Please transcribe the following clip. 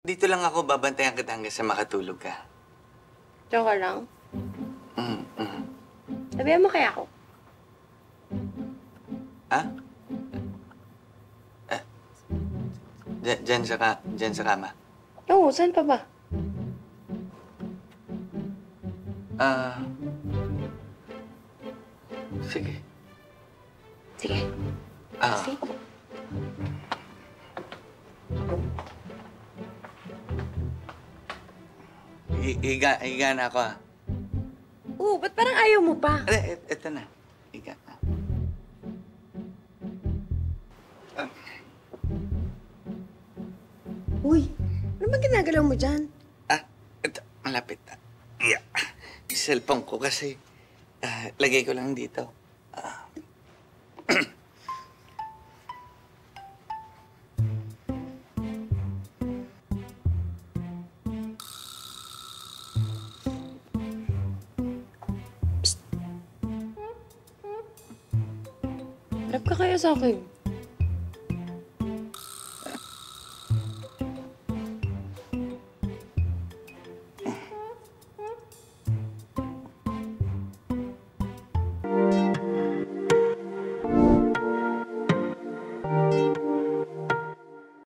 Dito lang ako, babantayan kita hanggang sa makatulog ka. Diyan ka lang? Mm. Sabihan mo kaya ako? Ha? Diyan sa kama. Oo, saan pa ba? Sige. Sige. Sige. Higa na ako, ha? Oo, ba't parang ayaw mo pa? Ito na. Higa na. Uy, ano ba ginagalaw mo dyan? Ito. Malapit na. Yeah. Yung cellphone ko kasi, lagay ko lang dito. Harap ka kaya sa akin.